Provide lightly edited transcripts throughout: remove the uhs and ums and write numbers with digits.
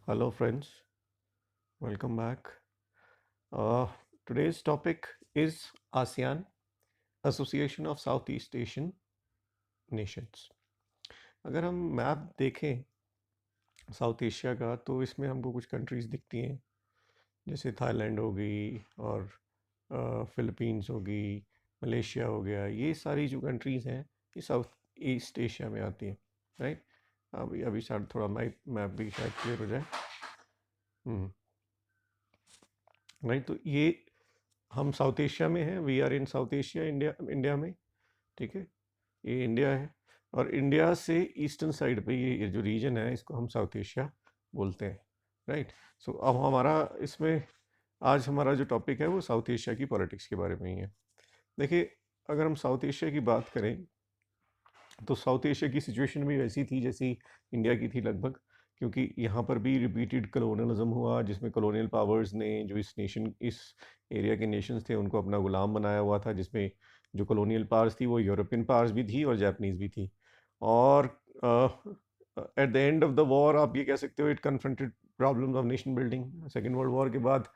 Hello, friends. Welcome back. Uh, Today's topic is ASEAN, Association of Southeast Asian Nations. अगर हम map देखें south Asia का तो इसमें हमको कुछ कंट्रीज़ दिखती हैं जैसे थाईलैंड हो गई और फिलीपींस हो गई, मलेशिया हो गया। ये सारी जो कंट्रीज़ हैं ये साउथ ईस्ट एशिया में आती हैं, राइट। अभी अभी शायद थोड़ा मैप मैप भी शायद क्लियर हो जाए। राइट, तो ये हम साउथ एशिया में हैं। We are in South Asia, India India में। ठीक है, ये इंडिया है और इंडिया से ईस्टर्न साइड पे ये जो रीजन है इसको हम साउथ एशिया बोलते हैं, राइट। सो अब हमारा इसमें आज हमारा जो टॉपिक है वो साउथ एशिया की पॉलिटिक्स के बारे में ही है। देखिए, अगर हम साउथ एशिया की बात करें तो साउथ एशिया की सिचुएशन भी वैसी थी जैसी इंडिया की थी लगभग, क्योंकि यहाँ पर भी रिपीटेड कलोनियलिज्म हुआ जिसमें कलोनियल पावर्स ने जो इस एरिया के नेशंस थे उनको अपना गुलाम बनाया हुआ था, जिसमें जो कलोनियल पावर्स थी वो यूरोपियन पावर्स भी थी और जापानीज़ भी थी। और at the end of the war आप ये कह सकते हो it confronted problems of nation building. Second world war के बाद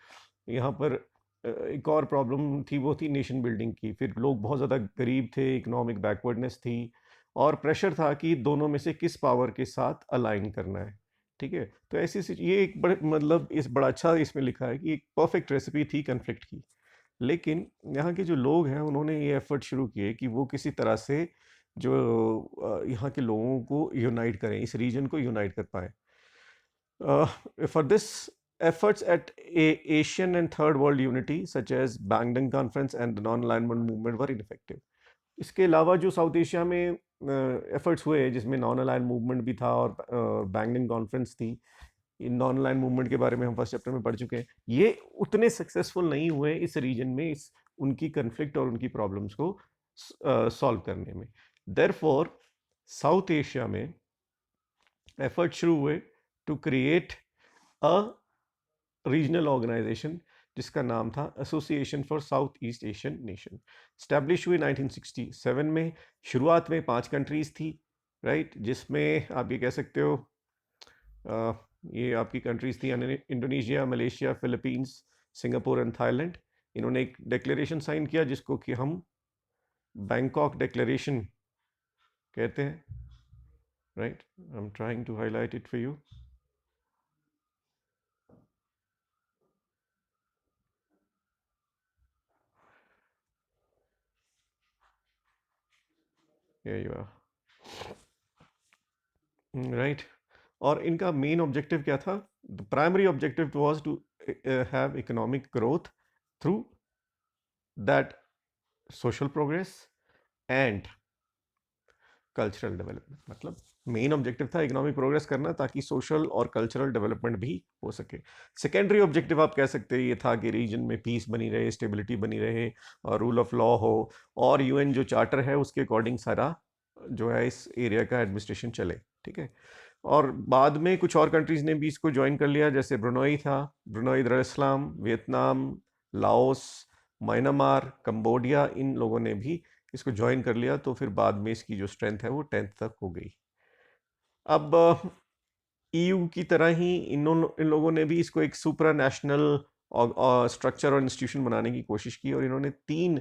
यहाँ पर एक और प्रॉब्लम थी, वो थी नेशन बिल्डिंग की। फिर लोग बहुत ज़्यादा गरीब थे, इकोनॉमिक बैकवर्डनेस थी और प्रेशर था कि दोनों में से किस पावर के साथ अलाइन करना है। ठीक है, तो ये एक बड़े मतलब इस बड़ा अच्छा इसमें लिखा है कि एक परफेक्ट रेसिपी थी कन्फ्लिक्ट की। लेकिन यहाँ के जो लोग हैं उन्होंने ये एफर्ट शुरू किए कि वो किसी तरह से जो यहाँ के लोगों को यूनाइट करें, इस रीजन को यूनाइट कर पाए। For this, efforts at Asian and Third World unity, such as Bandung Conference and the Non-Alignment Movement, were ineffective. इसके अलावा जो साउथ एशिया में एफर्ट्स हुए जिसमें नॉन अलाइन मूवमेंट भी था और बैंगनिंग कॉन्फ्रेंस थी। इन नॉन अलाइन मूवमेंट के बारे में हम फर्स्ट चैप्टर में पढ़ चुके हैं। ये उतने सक्सेसफुल नहीं हुए इस रीजन में, इस उनकी कन्फ्लिक्ट और उनकी प्रॉब्लम्स को सॉल्व करने में। देयरफॉर साउथ एशिया में एफर्ट शुरू हुए to create a regional organisation जिसका नाम था Association for South East Asian Nation. Establish हुई 1967 में। शुरुआत में 5 कंट्रीज थी, राइट, जिसमें आप ये कह सकते हो ये आपकी कंट्रीज थी Indonesia, Malaysia, Philippines, Singapore and Thailand. इन्होंने एक डिक्लेरेशन साइन किया जिसको कि हम बैंकॉक डिक्लेरेशन कहते हैं, right. I am trying to highlight it for you. Here you are, right. और इनका मेन ऑब्जेक्टिव क्या था? The primary objective was to have economic growth through that social progress and cultural development. मतलब main objective था economic progress करना ताकि social और cultural development भी हो सके। सेकेंडरी ऑब्जेक्टिव आप कह सकते हैं ये था कि रीजन में पीस बनी रहे, स्टेबिलिटी बनी रहे और रूल ऑफ लॉ हो और यूएन जो चार्टर है उसके अकॉर्डिंग सारा जो है इस एरिया का एडमिनिस्ट्रेशन चले। ठीक है, और बाद में कुछ और कंट्रीज़ ने भी इसको ज्वाइन कर लिया, जैसे ब्रुनोई था, Brunei Darussalam, Vietnam, Laos, Myanmar, Cambodia, इन लोगों ने भी इसको ज्वाइन कर लिया। तो फिर बाद में इसकी जो स्ट्रेंथ है वो 10th तक हो गई। अब ईयू की तरह ही इन लोगों ने भी इसको एक सुपरा नेशनल स्ट्रक्चर और इंस्टीट्यूशन बनाने की कोशिश की और इन्होंने 3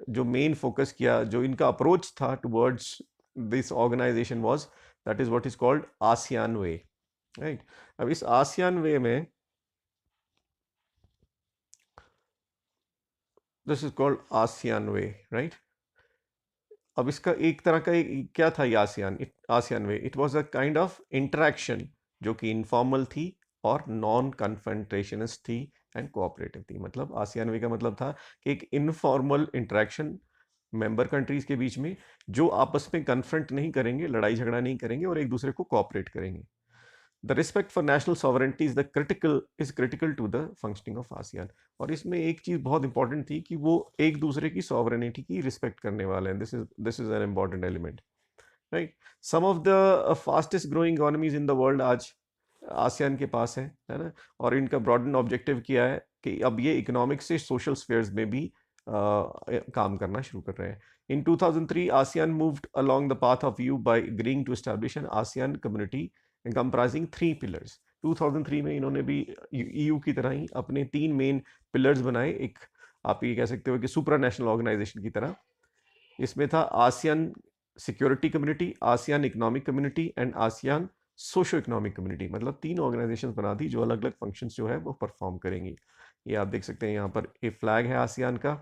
जो मेन फोकस किया, जो इनका अप्रोच था towards this organisation was that is what is called ASEAN way, right. अब इस आसियान वे में this is called ASEAN way, right. अब इसका एक तरह का क्या था ये ASEAN way? It was a kind of interaction जो कि इनफॉर्मल थी और नॉन कन्फ्रंटेशनिस्ट थी एंड कोऑपरेटिव थी। मतलब आसियान वे का मतलब था कि एक इनफॉर्मल इंटरेक्शन मेंबर कंट्रीज के बीच में जो आपस में कन्फ्रंट नहीं करेंगे, लड़ाई झगड़ा नहीं करेंगे और एक दूसरे को कोऑपरेट करेंगे। The respect for national sovereignty is critical to the functioning of ASEAN. और इसमें एक चीज बहुत इंपॉर्टेंट थी कि वो एक दूसरे की सॉवरेनिटी की रिस्पेक्ट करने वाले हैं। This is an important element, right. Some of the fastest growing economies in the world आज आसियान के पास है ना। और इनका ब्रॉडन ऑब्जेक्टिव किया है कि अब ये इकोनॉमिक से सोशल स्फेयर्स में भी काम करना शुरू कर रहे हैं। In 2003, ASEAN moved along the path of EU by agreeing to establish an ASEAN community comprising 3 pillars. 2003 में इन्होंने भी ईयू की तरह ही अपने 3 मेन पिलर्स बनाए, एक आप ये कह सकते हो कि सुप्रा नेशनल ऑर्गेनाइजेशन की तरह। इसमें था ASEAN security community, ASEAN economic community and ASEAN socio economic community, मतलब 3 ऑर्गेनाइजेशंस बना दी जो अलग अलग फंक्शंस जो है वो परफॉर्म करेंगी। ये आप देख सकते हैं यहाँ पर एक फ्लैग है आसियान का,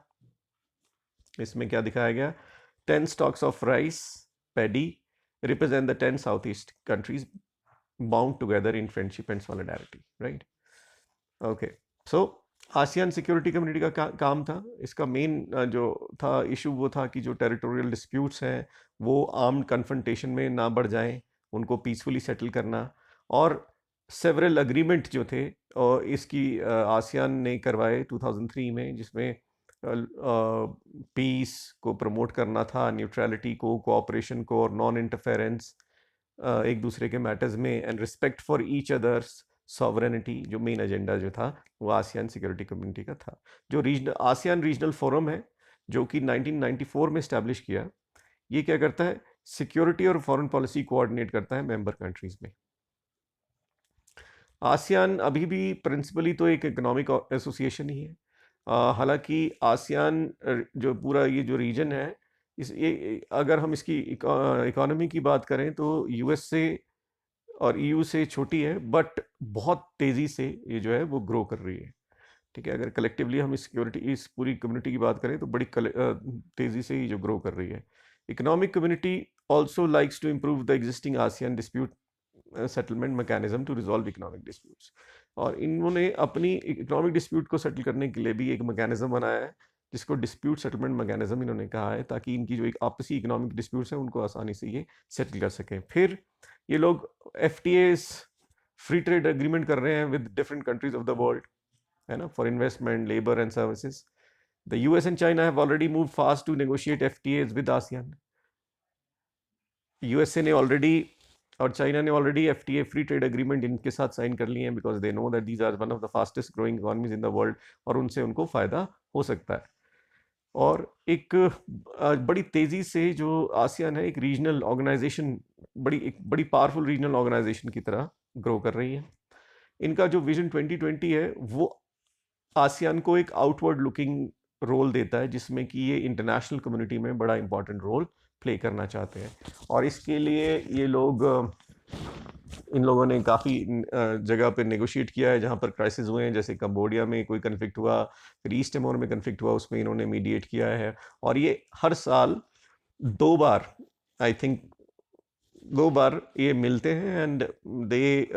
इसमें क्या दिखाया गया, 10 stalks of rice paddy represent the 10 southeast countries bound together in friendship and solidarity, right? Okay, so ASEAN security community का काम था, इसका मेन जो था इशू वो था कि जो टेरिटोरियल डिस्प्यूट्स हैं वो आर्म्ड कन्फ्रंटेशन में ना बढ़ जाएं, उनको पीसफुली सेटल करना, और सेवरल अग्रीमेंट जो थे और इसकी आसियान ने करवाए 2003 में, जिसमें पीस को प्रमोट करना था, न्यूट्रलिटी को, कोऑपरेशन को और नॉन इंटरफेरेंस एक दूसरे के मैटर्स में, and respect for each others sovereignty, जो मेन एजेंडा जो था वो आसियान सिक्योरिटी कम्युनिटी का था। जो आसियान रीजनल फोरम है जो कि 1994 में इस्टेब्लिश किया, ये क्या करता है, सिक्योरिटी और फॉरेन पॉलिसी कोऑर्डिनेट करता है मेंबर कंट्रीज में। आसियान अभी भी प्रिंसिपली तो एक इकोनॉमिक एसोसिएशन ही है, हालांकि आसियान जो पूरा ये जो रीजन है, ये अगर हम इसकी इकोनॉमी की बात करें तो यूएस से और ईयू से छोटी है, बट बहुत तेज़ी से ये जो है वो ग्रो कर रही है। ठीक है, अगर कलेक्टिवली हम इस पूरी कम्युनिटी की बात करें तो बड़ी तेज़ी से ही जो ग्रो कर रही है। Economic community also likes to improve the existing ASEAN dispute settlement mechanism to resolve economic disputes, और इन्होंने अपनी इकोनॉमिक डिस्प्यूट को सेटल करने के लिए भी एक मैकेनिज्म बनाया है जिसको डिस्प्यूट सेटलमेंट मैकेनिज्म इन्होंने कहा है, ताकि इनकी जो एक आपसी इकोनॉमिक डिस्प्यूट्स हैं उनको आसानी से ये सेटल कर सकें। फिर ये लोग FTAs फ्री ट्रेड एग्रीमेंट कर रहे हैं with different countries of the world, है ना, for investment, labour and services. The US and China have already move fast to negotiate FTAs with ASEAN. USA ने ऑलरेडी और चाइना ने already FTA free trade agreement इनके साथ sign कर लिए हैं, because they know that these are one of the fastest growing economies in the world, और उनसे उनको फायदा हो सकता है। और एक बड़ी तेजी से जो आसियान है एक रीजनल ऑर्गेनाइजेशन, एक बड़ी पावरफुल रीजनल ऑर्गेनाइजेशन की तरह ग्रो कर रही है। इनका जो विजन 2020 है वो आसियान को एक आउटवर्ड लुकिंग रोल देता है, जिसमें कि ये इंटरनेशनल कम्युनिटी में बड़ा इंपॉर्टेंट रोल प्ले करना चाहते हैं। और इसके लिए ये लोग इन लोगों ने काफ़ी जगह पे नेगोशिएट किया है जहाँ पर क्राइसिस हुए हैं, जैसे कंबोडिया में कोई कन्फ्लिक्ट हुआ, फिर ईस्ट तिमोर में कन्फ्लिक्ट हुआ, उसमें इन्होंने मीडिएट किया है। और ये हर साल 2 बार, आई थिंक 2 बार ये मिलते हैं and they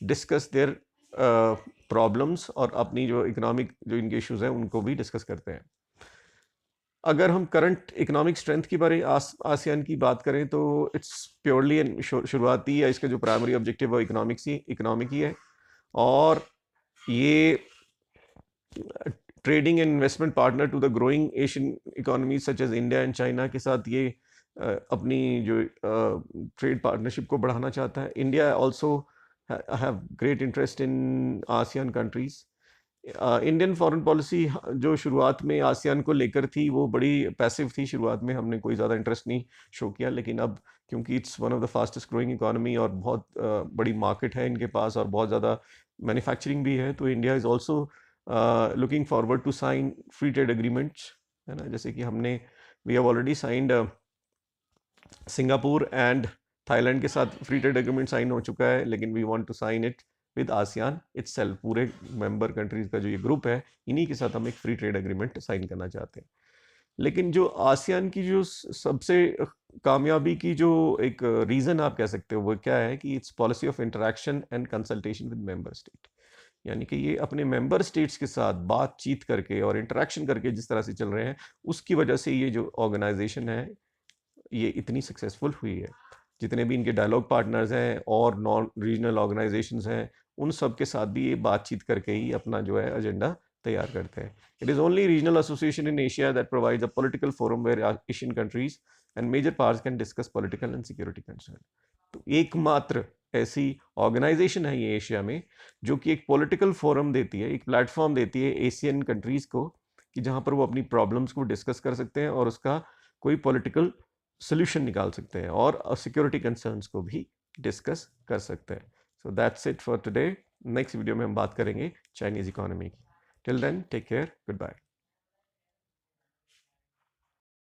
discuss their problems, और अपनी जो इकोनॉमिक जो इनके इश्यूज हैं उनको भी डिस्कस करते हैं। अगर हम करंट इकोनॉमिक स्ट्रेंथ की बारे आसियान की बात करें तो इट्स प्योरली शुरुआती या इसका जो प्राइमरी ऑब्जेक्टिव है इकोनॉमिक ही है, और ये trading and investment partner to the growing Asian economy such as India and China के साथ ये अपनी जो ट्रेड पार्टनरशिप को बढ़ाना चाहता है। India also have great interest in ASEAN countries. Indian foreign policy जो शुरुआत में आसियान को लेकर थी वो बड़ी पैसिव थी, शुरुआत में हमने कोई ज़्यादा इंटरेस्ट नहीं शो किया, लेकिन अब क्योंकि it's one of the fastest growing economy और बहुत बड़ी मार्केट है इनके पास और बहुत ज़्यादा मैन्युफैक्चरिंग भी है, तो India is also looking forward to sign free trade agreements, है ना, जैसे कि we have already signed Singapore and Thailand के साथ फ्री ट्रेड एग्रीमेंट साइन हो चुका है, लेकिन we want to sign it with ASEAN itself. पूरे मेंबर कंट्रीज का जो ये ग्रुप है इन्हीं के साथ हम एक फ्री ट्रेड एग्रीमेंट साइन करना चाहते हैं। लेकिन जो आसियान की जो सबसे कामयाबी की जो एक रीज़न आप कह सकते हो वो क्या है कि it's policy of interaction and consultation with member state, यानी कि ये अपने मेंबर स्टेट्स के साथ बातचीत करके और इंटरेक्शन करके जिस तरह से चल रहे हैं, उसकी वजह से ये जो ऑर्गेनाइजेशन है ये इतनी सक्सेसफुल हुई है। जितने भी इनके डायलॉग पार्टनर्स हैं और नॉन रीजनल ऑर्गेनाइजेशंस हैं, उन सब के साथ भी ये बातचीत करके ही अपना जो है एजेंडा तैयार करते हैं। It is only regional association in Asia that provides a political forum where Asian countries and major powers can discuss political and security concern. तो एकमात्र ऐसी ऑर्गेनाइजेशन है ये एशिया में जो कि एक पॉलिटिकल फोरम देती है, एक प्लेटफॉर्म देती है एशियन कंट्रीज को, कि जहाँ पर वो अपनी प्रॉब्लम्स को डिस्कस कर सकते हैं और उसका कोई पॉलिटिकल सोल्यूशन निकाल सकते हैं और सिक्योरिटी कंसर्न्स को भी डिस्कस कर सकते हैं। So that's it for today. Next video में हम बात करेंगे चाइनीज़ इकोनॉमी की। Till then take care, good bye.